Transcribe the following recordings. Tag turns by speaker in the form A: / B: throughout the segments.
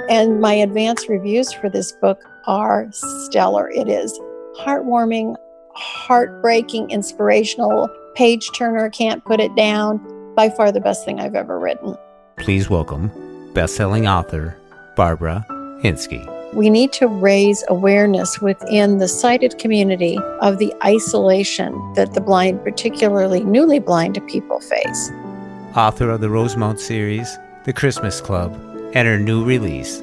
A: And my advance reviews for this book are stellar. It is heartwarming, heartbreaking, inspirational, page turner, can't put it down. By far the best thing I've ever written.
B: Please welcome best-selling author Barbara Hinske.
A: We need to raise awareness within the sighted community of the isolation that the blind, particularly newly blind people, face.
B: Author of the Rosemont Series, The Christmas Club, and her new release,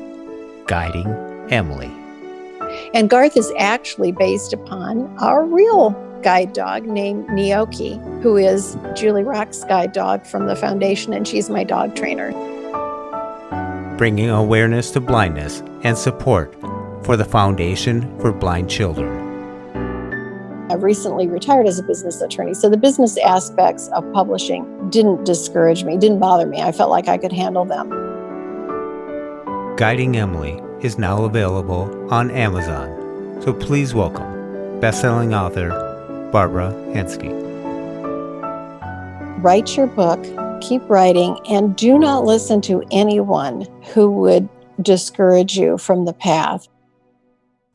B: Guiding Emily.
A: And Garth is actually based upon our real guide dog named Gnocchi, who is Julie Rock's guide dog from the foundation, and she's my dog trainer.
B: Bringing awareness to blindness and support for the Foundation for Blind Children.
A: I've recently retired as a business attorney, so the business aspects of publishing didn't discourage me, didn't bother me. I felt like I could handle them.
B: Guiding Emily is now available on Amazon, so please welcome best-selling author Barbara Hinske.
A: Write your book, keep writing, and do not listen to anyone who would discourage you from the path.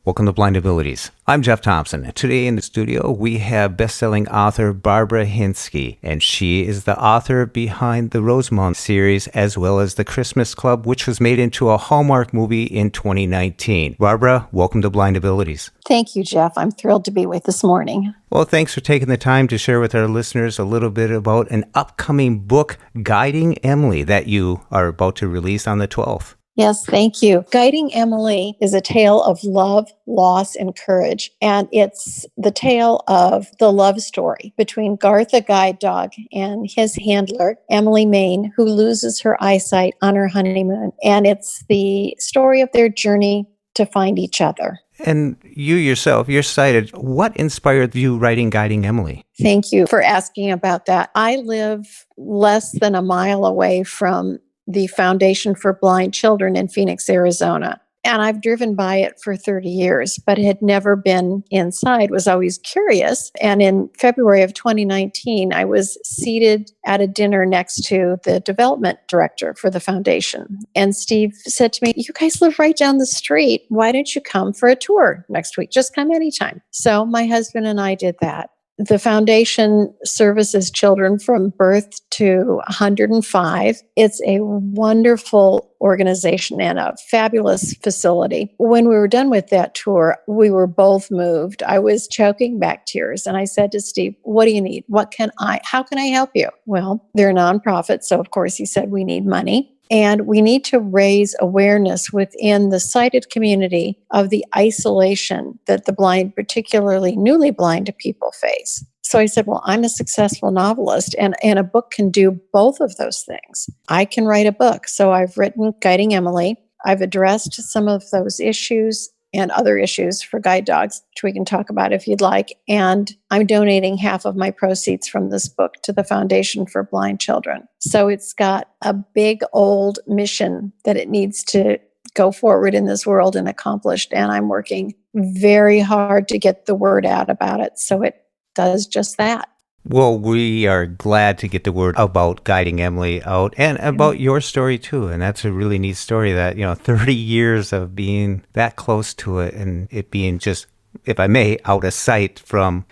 B: Welcome to Blind Abilities. I'm Jeff Thompson. Today in the studio, we have best-selling author Barbara Hinske, and she is the author behind the Rosemont Series as well as the Christmas Club, which was made into a Hallmark movie in 2019. Barbara, welcome to Blind Abilities.
A: Thank you, Jeff. I'm thrilled to be with this morning.
B: Well, thanks for taking the time to share with our listeners a little bit about an upcoming book, Guiding Emily, that you are about to release on the 12th.
A: Yes, thank you. Guiding Emily is a tale of love, loss, and courage. And it's the tale of the love story between Garth, a guide dog, and his handler, Emily Main, who loses her eyesight on her honeymoon. And it's the story of their journey to find each other.
B: And you yourself, you're sighted. What inspired you writing Guiding Emily?
A: Thank you for asking about that. I live less than a mile away from the Foundation for Blind Children in Phoenix, Arizona. And I've driven by it for 30 years, but had never been inside, was always curious. And in February of 2019, I was seated at a dinner next to the development director for the foundation. And Steve said to me, "You guys live right down the street. Why don't you come for a tour next week? Just come anytime." So my husband and I did that. The foundation services children from birth to 105. It's a wonderful organization and a fabulous facility. When we were done with that tour, we were both moved. I was choking back tears, and I said to Steve, "What do you need? How can I help you?" Well, they're a nonprofit, so of course he said, "We need money. And we need to raise awareness within the sighted community of the isolation that the blind, particularly newly blind people, face." So I said, well, I'm a successful novelist, and a book can do both of those things. I can write a book. So I've written Guiding Emily. I've addressed some of those issues and other issues for guide dogs, which we can talk about if you'd like. And I'm donating half of my proceeds from this book to the Foundation for Blind Children. So it's got a big old mission that it needs to go forward in this world and accomplish. And I'm working very hard to get the word out about it. So it does just that.
B: Well, we are glad to get the word about Guiding Emily out and about your story too. And that's a really neat story that, 30 years of being that close to it and it being just, if I may, out of sight from,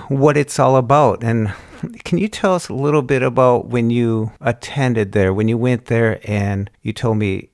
B: what it's all about. And can you tell us a little bit about when you attended there, when you went there and you told me,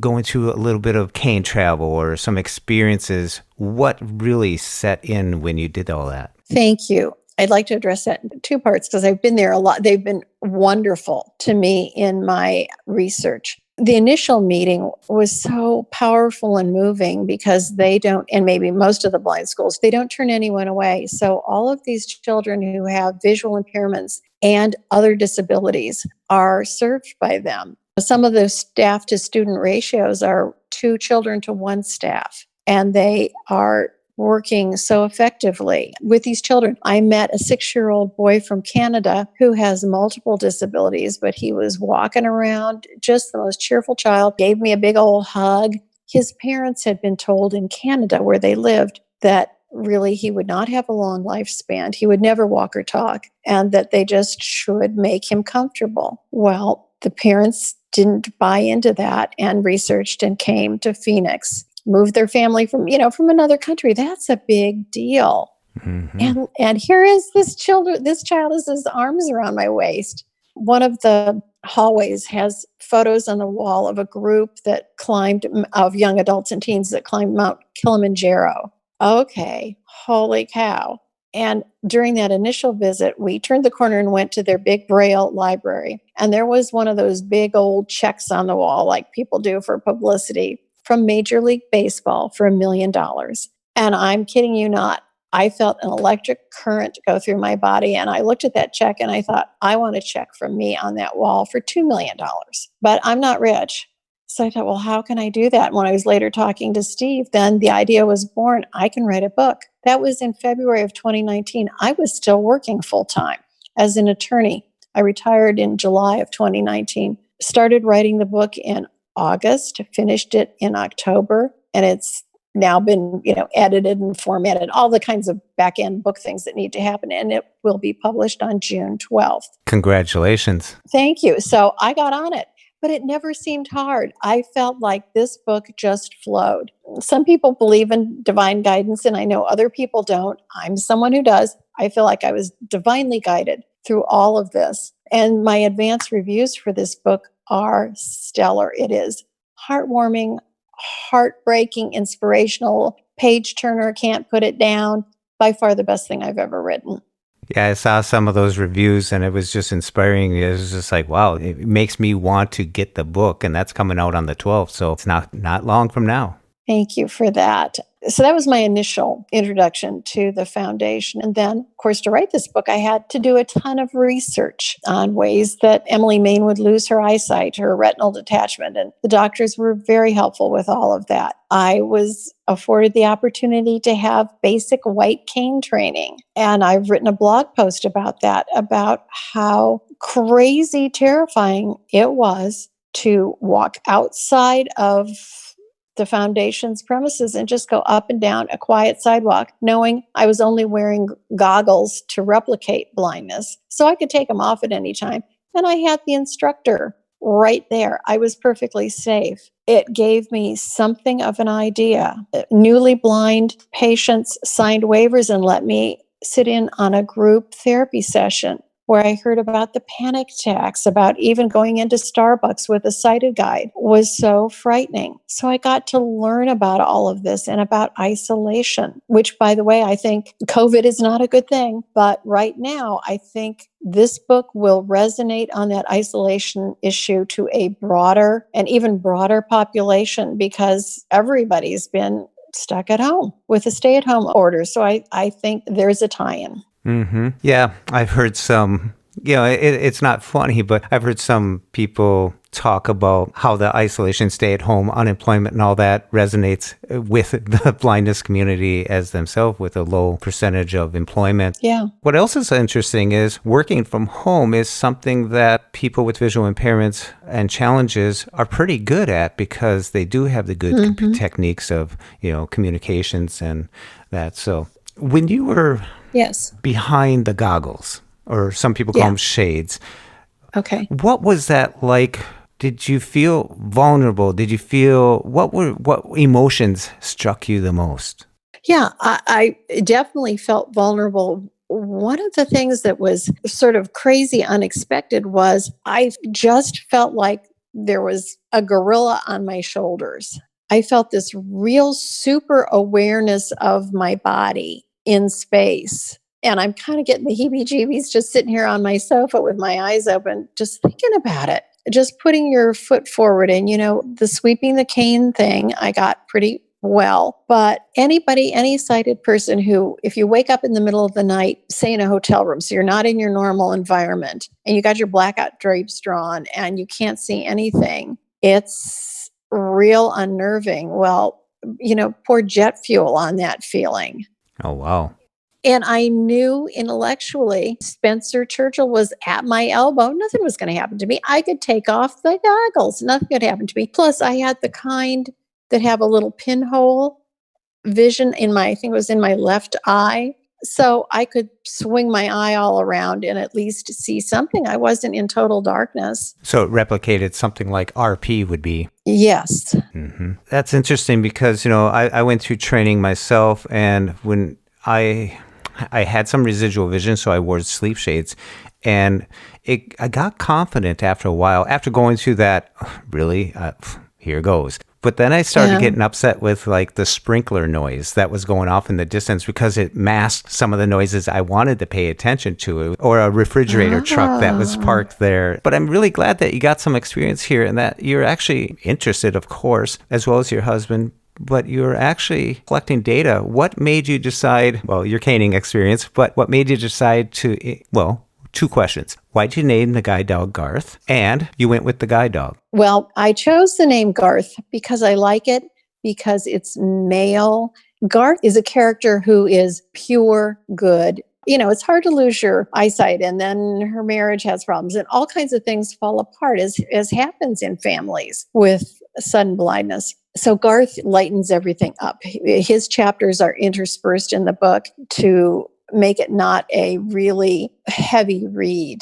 B: going through a little bit of cane travel or some experiences, what really set in when you did all that?
A: Thank you. I'd like to address that in two parts because I've been there a lot. They've been wonderful to me in my research. The initial meeting was so powerful and moving because they don't, and maybe most of the blind schools, they don't turn anyone away. So all of these children who have visual impairments and other disabilities are served by them. Some of the staff to student ratios are 2 children to 1 staff, and they are working so effectively with these children. I met a 6-year-old boy from Canada who has multiple disabilities, but he was walking around, just the most cheerful child, gave me a big old hug. His parents had been told in Canada where they lived that really he would not have a long lifespan. He would never walk or talk, and that they just should make him comfortable. Well, the parents didn't buy into that and researched and came to Phoenix, moved their family from another country. That's a big deal.
B: Mm-hmm.
A: And here is this child has his arms around my waist. One of the hallways has photos on the wall of a group of young adults and teens that climbed Mount Kilimanjaro. Okay, holy cow. And during that initial visit, we turned the corner and went to their big Braille library. And there was one of those big old checks on the wall, like people do for publicity, from Major League Baseball for $1 million. And I'm kidding you not. I felt an electric current go through my body. And I looked at that check and I thought, I want a check from me on that wall for $2 million. But I'm not rich. So I thought, well, how can I do that? And when I was later talking to Steve, then the idea was born, I can write a book. That was in February of 2019. I was still working full time as an attorney. I retired in July of 2019, started writing the book in August, finished it in October, and it's now been, edited and formatted, all the kinds of back end book things that need to happen. And it will be published on June 12th.
B: Congratulations.
A: Thank you. So I got on it. But it never seemed hard. I felt like this book just flowed. Some people believe in divine guidance, and I know other people don't. I'm someone who does. I feel like I was divinely guided through all of this. And my advanced reviews for this book are stellar. It is heartwarming, heartbreaking, inspirational, page turner, can't put it down. By far the best thing I've ever written.
B: Yeah, I saw some of those reviews and it was just inspiring. It was just like, wow, it makes me want to get the book, and that's coming out on the 12th. So it's not long from now.
A: Thank you for that. So that was my initial introduction to the foundation. And then, of course, to write this book, I had to do a ton of research on ways that Emily Main would lose her eyesight, her retinal detachment. And the doctors were very helpful with all of that. I was afforded the opportunity to have basic white cane training. And I've written a blog post about that, about how crazy terrifying it was to walk outside of the foundation's premises and just go up and down a quiet sidewalk, knowing I was only wearing goggles to replicate blindness. So I could take them off at any time. And I had the instructor right there. I was perfectly safe. It gave me something of an idea. Newly blind patients signed waivers and let me sit in on a group therapy session where I heard about the panic attacks, about even going into Starbucks with a sighted guide, was so frightening. So I got to learn about all of this and about isolation, which, by the way, I think COVID is not a good thing. But right now, I think this book will resonate on that isolation issue to a broader and even broader population, because everybody's been stuck at home with a stay-at-home order. So I think there's a tie-in.
B: Mm-hmm. Yeah, I've heard some, it's not funny, but I've heard some people talk about how the isolation, stay-at-home, unemployment and all that resonates with the blindness community as themselves, with a low percentage of employment.
A: Yeah.
B: What else is interesting is working from home is something that people with visual impairments and challenges are pretty good at, because they do have the good techniques of, communications and that. So when you were behind the goggles, or some people call them shades.
A: Okay.
B: What was that like? Did you feel vulnerable? Did you feel, what emotions struck you the most?
A: Yeah, I definitely felt vulnerable. One of the things that was sort of crazy unexpected was I just felt like there was a gorilla on my shoulders. I felt this real super awareness of my body in space. And I'm kind of getting the heebie-jeebies just sitting here on my sofa with my eyes open, just thinking about it. Just putting your foot forward. And, the sweeping the cane thing, I got pretty well. But any sighted person who, if you wake up in the middle of the night, say in a hotel room, so you're not in your normal environment, and you got your blackout drapes drawn and you can't see anything, it's real unnerving. Well, pour jet fuel on that feeling.
B: Oh, wow.
A: And I knew intellectually Spencer Churchill was at my elbow. Nothing was going to happen to me. I could take off the goggles. Nothing could happen to me. Plus, I had the kind that have a little pinhole vision I think it was in my left eye. so I could swing my eye all around and at least see something. I wasn't in total darkness.
B: So it replicated something like RP would be.
A: Yes.
B: That's interesting because, I went through training myself, and when I had some residual vision, so I wore sleep shades, and I got confident after a while, after going through that, really, here goes. But then I started getting upset with like the sprinkler noise that was going off in the distance because it masked some of the noises I wanted to pay attention to, or a refrigerator truck that was parked there. But I'm really glad that you got some experience here and that you're actually interested, of course, as well as your husband, but you're actually collecting data. What made you decide, well, your caning experience, but what made you decide to, well, two questions. Why'd you name the guide dog Garth? And you went with the guide dog.
A: Well, I chose the name Garth because I like it, because it's male. Garth is a character who is pure good. It's hard to lose your eyesight, and then her marriage has problems, and all kinds of things fall apart, as happens in families with sudden blindness. So Garth lightens everything up. His chapters are interspersed in the book to make it not a really heavy read.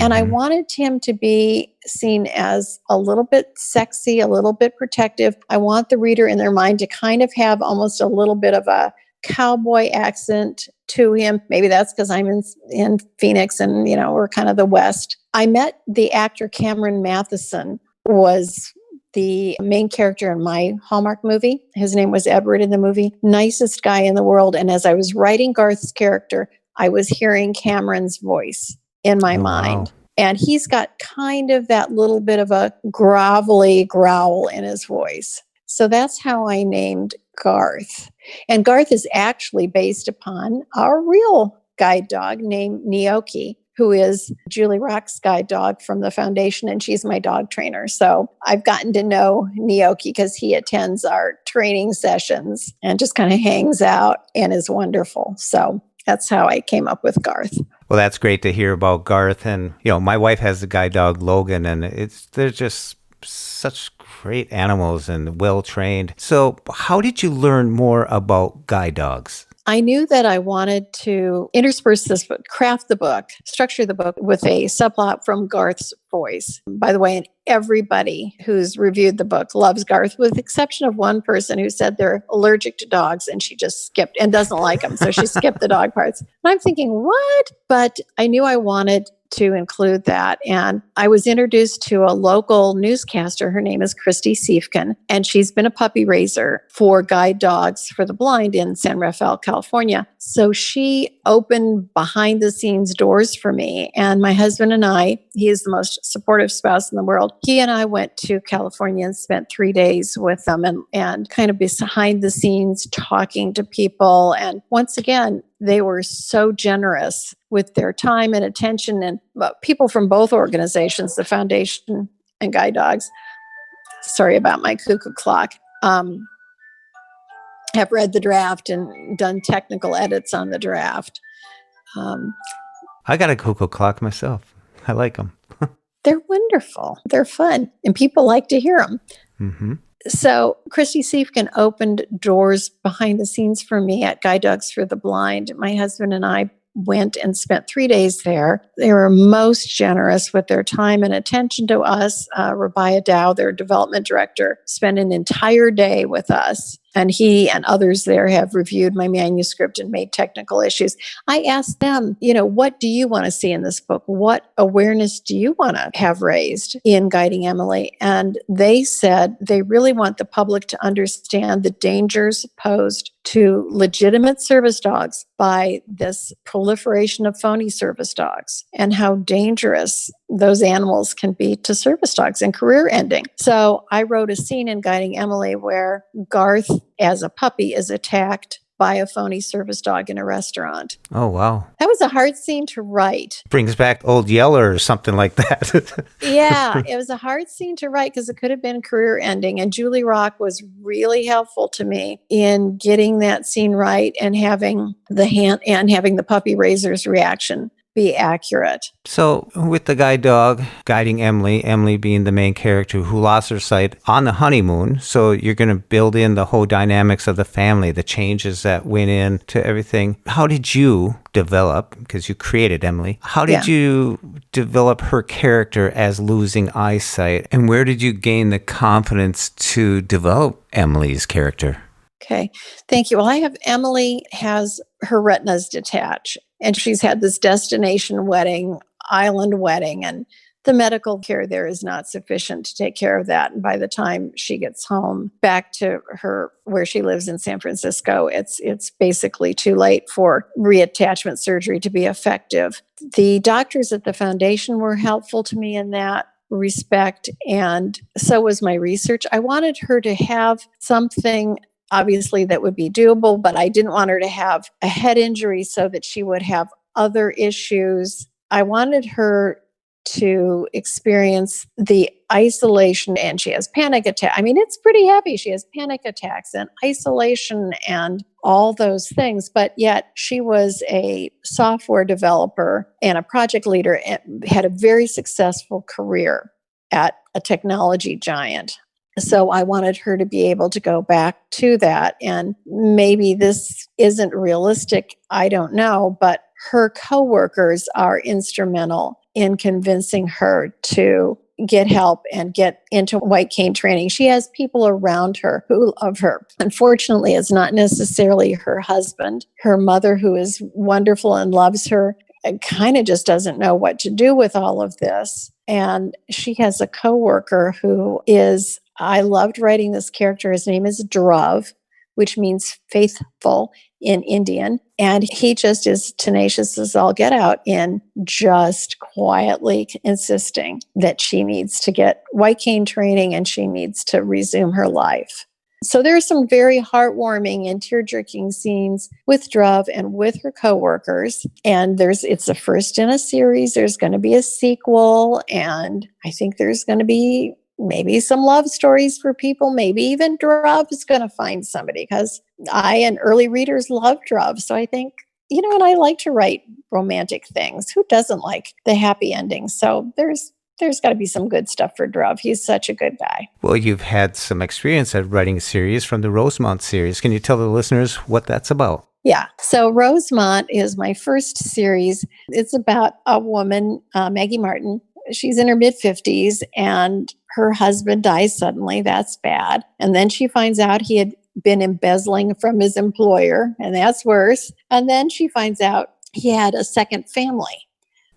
A: And I wanted him to be seen as a little bit sexy, a little bit protective. I want the reader in their mind to kind of have almost a little bit of a cowboy accent to him. Maybe that's because I'm in Phoenix and, we're kind of the West. I met the actor Cameron Matheson, was the main character in my Hallmark movie. His name was Edward in the movie. Nicest guy in the world. And as I was writing Garth's character, I was hearing Cameron's voice in my mind.
B: Wow.
A: And he's got kind of that little bit of a grovelly growl in his voice. So that's how I named Garth. And Garth is actually based upon our real guide dog named Gnocchi, who is Julie Rock's guide dog from the foundation, and she's my dog trainer. So I've gotten to know Gnocchi because he attends our training sessions and just kind of hangs out and is wonderful. So that's how I came up with Garth.
B: Well, that's great to hear about Garth. And, my wife has a guide dog, Logan, and they're just such great animals and well-trained. So how did you learn more about guide dogs?
A: I knew that I wanted to intersperse this book, craft the book, structure the book with a subplot from Garth's voice. By the way, and everybody who's reviewed the book loves Garth, with the exception of one person who said they're allergic to dogs and she just skipped and doesn't like them. So she skipped the dog parts. And I'm thinking, what? But I knew I wanted to include that. And I was introduced to a local newscaster. Her name is Christy Siefken, and she's been a puppy raiser for guide dogs for the blind in San Rafael, California. So she opened behind the scenes doors for me. And my husband and I, he is the most supportive spouse in the world. He and I went to California and spent 3 days with them and kind of behind the scenes talking to people. And once again, they were so generous with their time and attention, and people from both organizations, the foundation and guide dogs. Sorry about my cuckoo clock. Have read the draft and done technical edits on the draft.
B: I got a cuckoo clock myself. I like them.
A: They're wonderful. They're fun, and people like to hear them.
B: Mm-hmm.
A: So Christy Siefken opened doors behind the scenes for me at Guide Dogs for the Blind. My husband and I went and spent 3 days there. They were most generous with their time and attention to us. Rabia Dow, their development director, spent an entire day with us. And he and others there have reviewed my manuscript and made technical issues. I asked them, what do you want to see in this book? What awareness do you want to have raised in Guiding Emily? And they said they really want the public to understand the dangers posed to legitimate service dogs by this proliferation of phony service dogs, and how dangerous those animals can be to service dogs and career ending. So I wrote a scene in Guiding Emily where Garth, as a puppy, is attacked by a phony service dog in a restaurant.
B: Oh, wow.
A: That was a hard scene to write.
B: Brings back Old Yeller or something like that.
A: Yeah, it was a hard scene to write because it could have been career ending. And Julie Rock was really helpful to me in getting that scene right and having the puppy raiser's reaction. be accurate.
B: So, with the guide dog guiding Emily, Emily being the main character who lost her sight on the honeymoon, so you're going to build in the whole dynamics of the family, the changes that went into everything. How did you develop, because you created Emily, how did you develop her character as losing eyesight? And where did you gain the confidence to develop Emily's character?
A: Okay, thank you. Well, Emily has her retinas detach, and she's had this destination wedding, island wedding, and the medical care there is not sufficient to take care of that. And by the time she gets home back to her where she lives in San Francisco, it's basically too late for reattachment surgery to be effective. The doctors at the foundation were helpful to me in that respect, and so was my research. I wanted her to have something obviously that would be doable, but I didn't want her to have a head injury so that she would have other issues. I wanted her to experience the isolation, and she has panic attack. I mean, it's pretty heavy. She has panic attacks and isolation and all those things, but yet she was a software developer and a project leader and had a very successful career at a technology giant. So I wanted her to be able to go back to that. And maybe this isn't realistic, I don't know, but her coworkers are instrumental in convincing her to get help and get into white cane training. She has people around her who love her. Unfortunately, it's not necessarily her husband. Her mother, who is wonderful and loves her, kind of just doesn't know what to do with all of this. And she has a coworker who is, I loved writing this character. His name is Dhruv, which means faithful in Indian. And he just is tenacious as all get out in just quietly insisting that she needs to get white cane training and she needs to resume her life. So there are some very heartwarming and tear-jerking scenes with Dhruv and with her coworkers. And it's the first in a series. There's going to be a sequel. And I think there's going to be maybe some love stories for people. Maybe even Dhruv is going to find somebody, because I and early readers love Dhruv. So I think, and I like to write romantic things. Who doesn't like the happy ending? So there's got to be some good stuff for Dhruv. He's such a good guy.
B: Well, you've had some experience at writing a series from the Rosemont series. Can you tell the listeners what that's about?
A: Yeah. So Rosemont is my first series. It's about a woman, Maggie Martin. She's in her mid-50s and her husband dies suddenly. That's bad. And then she finds out he had been embezzling from his employer, and that's worse. And then she finds out he had a second family.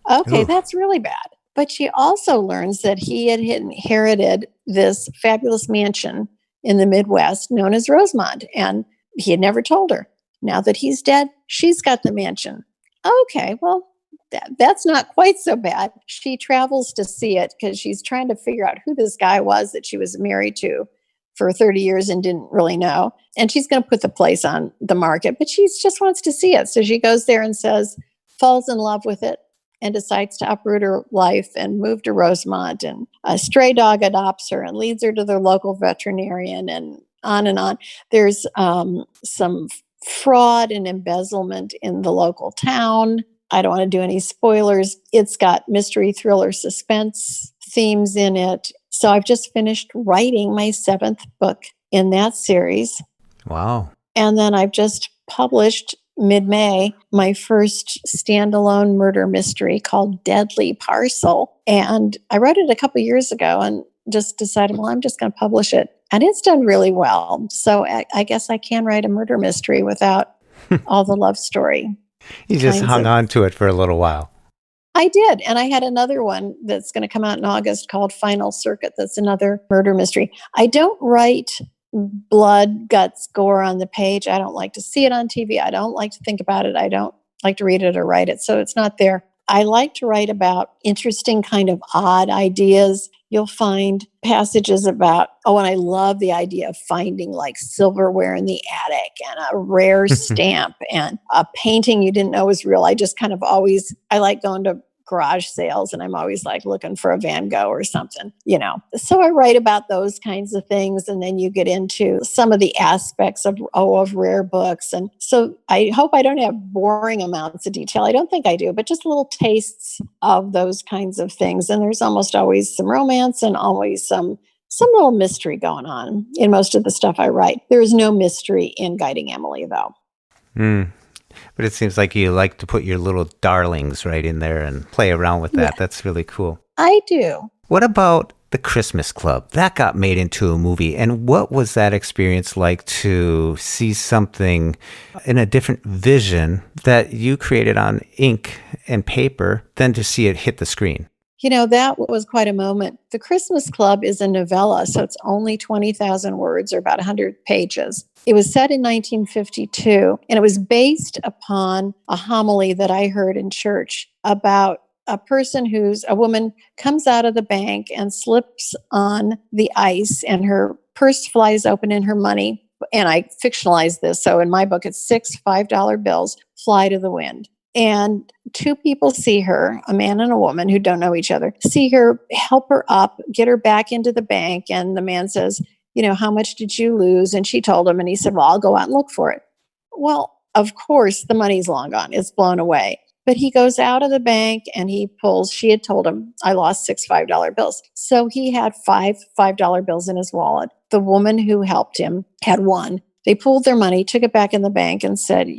A: Okay, that's really bad. But she also learns that he had inherited this fabulous mansion in the Midwest known as Rosemont, and he had never told her. Now that he's dead, she's got the mansion. Okay, well, that's not quite so bad. She travels to see it because she's trying to figure out who this guy was that she was married to for 30 years and didn't really know. And she's going to put the place on the market, but she just wants to see it. So she goes there and falls in love with it, and decides to uproot her life and move to Rosemont. And a stray dog adopts her and leads her to the local veterinarian, and on and on. There's some fraud and embezzlement in the local town. I don't want to do any spoilers. It's got mystery, thriller, suspense themes in it. So I've just finished writing my 7th book in that series.
B: Wow.
A: And then I've just published mid-May my first standalone murder mystery called Deadly Parcel. And I wrote it a couple years ago and just decided, well, I'm just going to publish it. And it's done really well. So I guess I can write a murder mystery without all the love story.
B: You just hung on to it for a little while.
A: I did. And I had another one that's going to come out in August called Final Circuit. That's another murder mystery. I don't write blood, guts, gore on the page. I don't like to see it on TV. I don't like to think about it. I don't like to read it or write it. So it's not there. I like to write about interesting kind of odd ideas. You'll find passages about, and I love the idea of finding like silverware in the attic and a rare stamp and a painting you didn't know was real. I just kind of I like going to garage sales, and I'm always like looking for a Van Gogh or something, So I write about those kinds of things, and then you get into some of the aspects of rare books. And so I hope I don't have boring amounts of detail. I don't think I do, but just little tastes of those kinds of things. And there's almost always some romance and always some little mystery going on in most of the stuff I write. There is no mystery in Guiding Emily, though.
B: But it seems like you like to put your little darlings right in there and play around with that.
A: Yeah,
B: That's really cool.
A: I do.
B: What about The Christmas Club? That got made into a movie. And what was that experience like to see something in a different vision that you created on ink and paper than to see it hit the screen?
A: That was quite a moment. The Christmas Club is a novella, so it's only 20,000 words or about 100 pages. It was set in 1952, and it was based upon a homily that I heard in church about a woman comes out of the bank and slips on the ice, and her purse flies open and her money, and I fictionalized this, so in my book, it's 6 $5 bills fly to the wind. And two people see her, a man and a woman who don't know each other, see her, help her up, get her back into the bank. And the man says, how much did you lose? And she told him, and he said, well, I'll go out and look for it. Well, of course, the money's long gone. It's blown away. But he goes out of the bank and she had told him, I lost 6 $5 bills. So he had 5 $5 bills in his wallet. The woman who helped him had one. They pulled their money, took it back in the bank and said,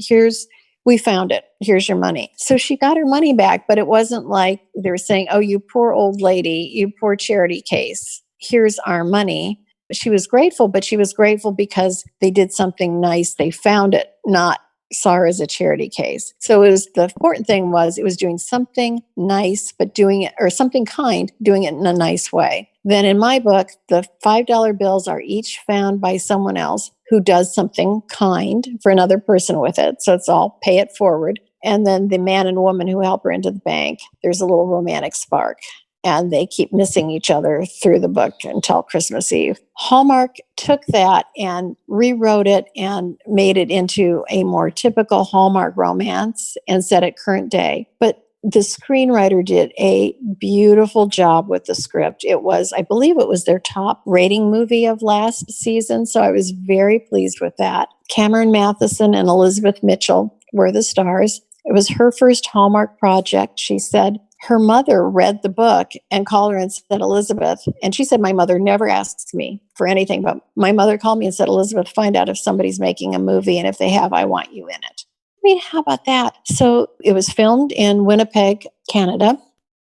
A: we found it. Here's your money. So she got her money back, but it wasn't like they were saying, oh, you poor old lady, you poor charity case. Here's our money. She was grateful, but she was grateful because they did something nice. They found it, not saw her as a charity case. So the important thing was it was doing something nice, but doing it, or something kind, doing it in a nice way. Then in my book, the $5 bills are each found by someone else who does something kind for another person with it. So it's all pay it forward. And then the man and woman who help her into the bank, there's a little romantic spark. And they keep missing each other through the book until Christmas Eve. Hallmark took that and rewrote it and made it into a more typical Hallmark romance and set it current day. But the screenwriter did a beautiful job with the script. I believe it was their top rating movie of last season. So I was very pleased with that. Cameron Matheson and Elizabeth Mitchell were the stars. It was her first Hallmark project. She said her mother read the book and called her and said, Elizabeth, and she said, my mother never asks me for anything, but my mother called me and said, Elizabeth, find out if somebody's making a movie. And if they have, I want you in it. I mean, how about that? So it was filmed in Winnipeg, Canada.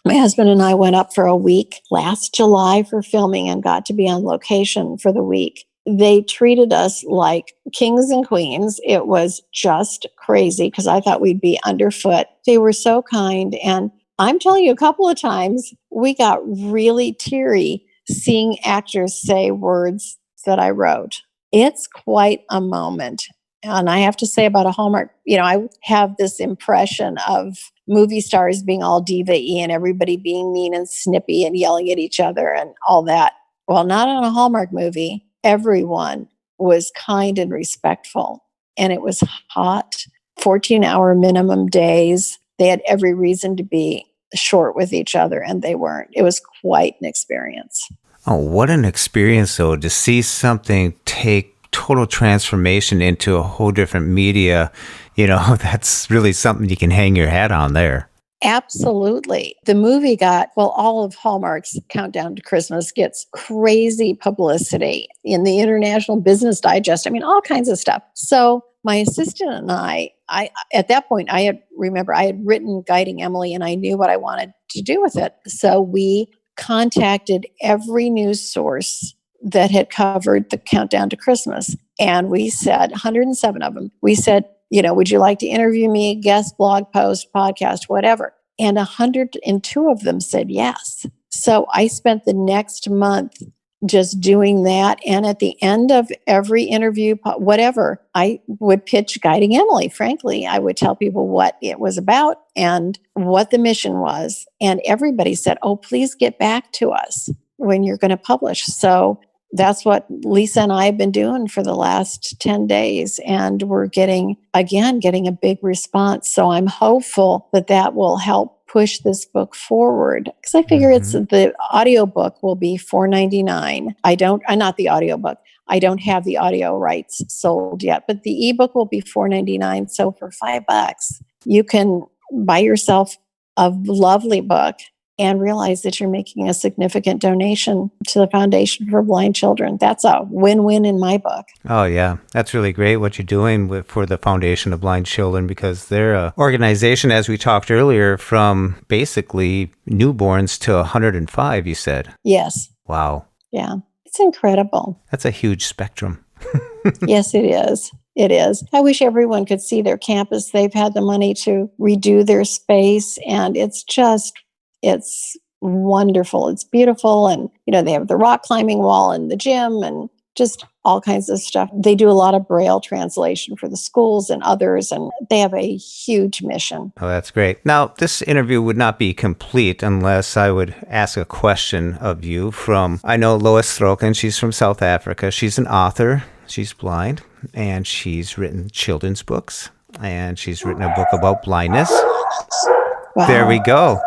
A: My husband and I went up for a week last July for filming and got to be on location for the week. They treated us like kings and queens. It was just crazy because I thought we'd be underfoot. They were so kind. And I'm telling you, a couple of times we got really teary seeing actors say words that I wrote. It's quite a moment. And I have to say about a Hallmark, I have this impression of movie stars being all diva-y and everybody being mean and snippy and yelling at each other and all that. Well, not on a Hallmark movie. Everyone was kind and respectful. And it was hot, 14-hour minimum days. They had every reason to be short with each other, and they weren't. It was quite an experience.
B: Oh, what an experience, though, to see something take total transformation into a whole different media. That's really something you can hang your hat on there.
A: Absolutely. The movie all of Hallmark's Countdown to Christmas gets crazy publicity in the International Business Digest. I mean, all kinds of stuff. So my assistant and I at that point, I had written Guiding Emily and I knew what I wanted to do with it. So we contacted every news source that had covered the Countdown to Christmas. And we said, 107 of them, we said, would you like to interview me, guest, blog post, podcast, whatever? And 102 of them said yes. So I spent the next month just doing that. And at the end of every interview, whatever, I would pitch Guiding Emily. Frankly, I would tell people what it was about and what the mission was. And everybody said, oh, please get back to us when you're going to publish. So that's what Lisa and I have been doing for the last 10 days. And we're getting a big response. So I'm hopeful that will help push this book forward because I figure it's the audiobook will be $4.99. I'm not the audiobook. I don't have the audio rights sold yet, but the ebook will be $4.99. So for $5, you can buy yourself a lovely book and realize that you're making a significant donation to the Foundation for Blind Children. That's a win-win in my book.
B: Oh, yeah. That's really great what you're doing for the Foundation of Blind Children, because they're an organization, as we talked earlier, from basically newborns to 105, you said.
A: Yes.
B: Wow.
A: Yeah. It's incredible.
B: That's a huge spectrum.
A: Yes, it is. It is. I wish everyone could see their campus. They've had the money to redo their space, and it's wonderful. It's beautiful. And, they have the rock climbing wall in the gym and just all kinds of stuff. They do a lot of Braille translation for the schools and others, and they have a huge mission.
B: Oh, that's great. Now, this interview would not be complete unless I would ask a question of you I know Lois Throken. She's from South Africa. She's an author. She's blind, and she's written children's books, and she's written a book about blindness.
A: Wow.
B: There we go.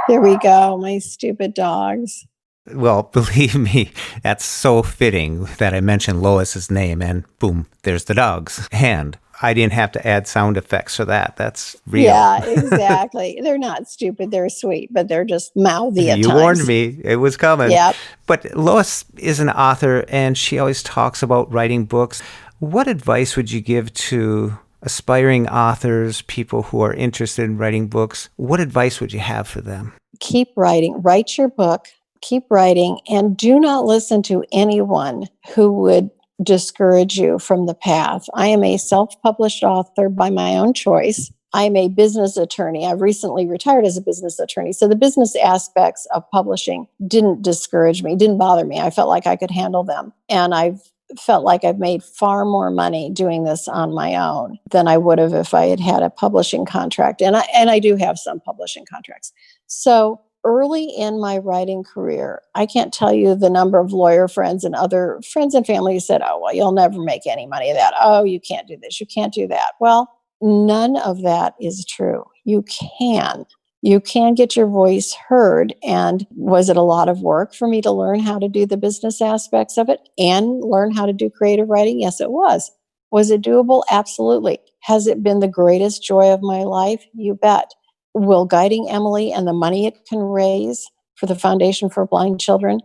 A: There we go. My stupid dogs.
B: Well, believe me, that's so fitting that I mentioned Lois's name, and boom, there's the dogs. And I didn't have to add sound effects for that. That's real.
A: Yeah, exactly. They're not stupid. They're sweet, but they're just mouthy at times.
B: You warned me. It was coming.
A: Yep.
B: But Lois is an author, and she always talks about writing books. What advice would you give to aspiring authors, people who are interested in writing books? What advice would you have for them? Keep
A: writing. Write your book. Keep writing, and do not listen to anyone who would discourage you from the path. I am a self-published author by my own choice. I'm a business attorney. I've recently retired as a business attorney. So the business aspects of publishing didn't discourage me, didn't bother me. I felt like I could handle them. And I've felt like I've made far more money doing this on my own than I would have if I had had a publishing contract. And I do have some publishing contracts. So early in my writing career, I can't tell you the number of lawyer friends and other friends and family who said, oh, well, you'll never make any money of that. Oh, you can't do this. You can't do that. Well, none of that is true. You can. You can get your voice heard. And was it a lot of work for me to learn how to do the business aspects of it and learn how to do creative writing? Yes, it was. Was it doable? Absolutely. Has it been the greatest joy of my life? You bet. Will Guiding Emily and the money it can raise for the Foundation for Blind Children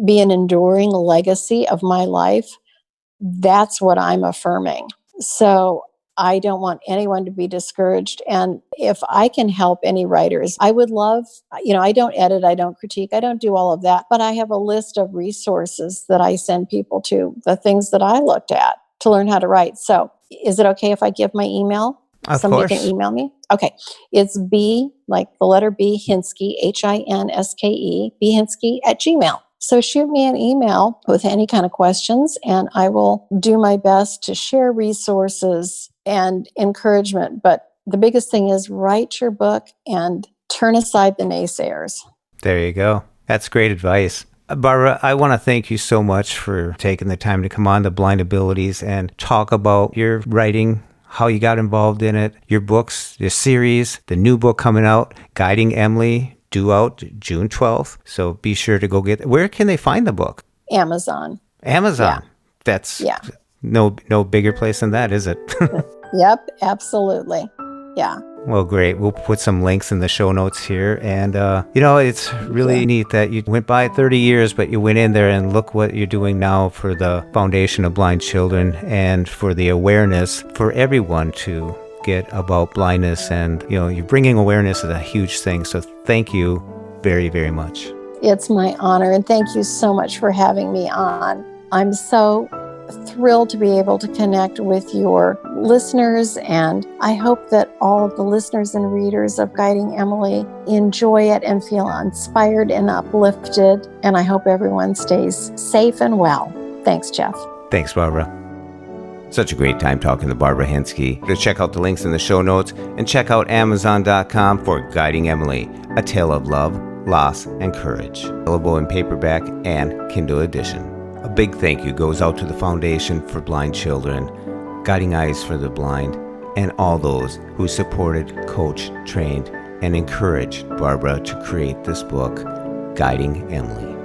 A: be an enduring legacy of my life? That's what I'm affirming. So I don't want anyone to be discouraged. And if I can help any writers, I would love, I don't edit, I don't critique, I don't do all of that, but I have a list of resources that I send people to, the things that I looked at to learn how to write. So is it okay if I give my email?
B: Of
A: Somebody
B: course.
A: can email me. Okay. It's B, like the letter B, Hinske, Hinske, Hinske @gmail. So shoot me an email with any kind of questions, and I will do my best to share resources and encouragement. But the biggest thing is write your book and turn aside the naysayers.
B: There you go. That's great advice. Barbara, I want to thank you so much for taking the time to come on The Blind Abilities and talk about your writing, how you got involved in it, your books, your series, the new book coming out, Guiding Emily, due out June 12th. So be sure to go get it. Where can they find the book?
A: Amazon.
B: Amazon.
A: Yeah.
B: That's
A: yeah.
B: No bigger place than that, is it?
A: Yep, absolutely. Yeah.
B: Well, great. We'll put some links in the show notes here. And, it's really neat that you went by 30 years, but you went in there and look what you're doing now for the Foundation of Blind Children and for the awareness for everyone to get about blindness. And, you're bringing awareness is a huge thing. So thank you very, very much.
A: It's my honor. And thank you so much for having me on. I'm so thrilled to be able to connect with your listeners, and I hope that all of the listeners and readers of Guiding Emily enjoy it and feel inspired and uplifted, and I hope everyone stays safe and well. Thanks, Jeff.
B: Thanks, Barbara. Such a great time talking to Barbara Hinske. To check out the links in the show notes and check out Amazon.com for Guiding Emily, A Tale of Love, Loss, and Courage. Available in paperback and Kindle edition. A big thank you goes out to the Foundation for Blind Children, Guiding Eyes for the Blind, and all those who supported, coached, trained, and encouraged Barbara to create this book, Guiding Emily.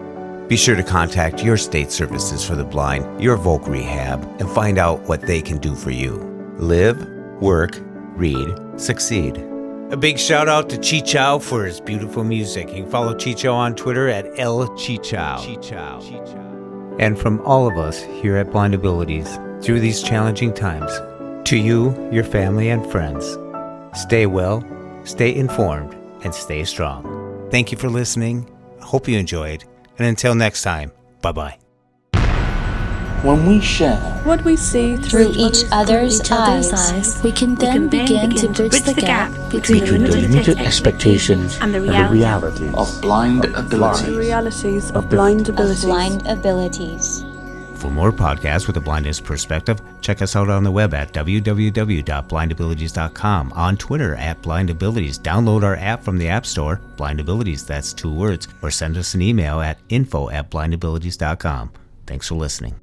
B: Be sure to contact your state services for the blind, your Voc Rehab, and find out what they can do for you. Live, work, read, succeed. A big shout out to Chi Chow for his beautiful music. You can follow Chi Chow on Twitter at @LChiChow. And from all of us here at Blind Abilities, through these challenging times, to you, your family, and friends, stay well, stay informed, and stay strong. Thank you for listening. Hope you enjoyed. And until next time, bye-bye.
C: When we share
D: what we see
E: through each other's eyes, we can then begin to bridge the gap between
C: the limited expectations
D: and the
C: reality
D: of blind abilities. The realities of blind abilities.
B: For more podcasts with a blindness perspective, check us out on the web at www.blindabilities.com, on Twitter at blindabilities. Download our app from the App Store, blindabilities, that's 2 words, or send us an email at info@blindabilities.com. Thanks for listening.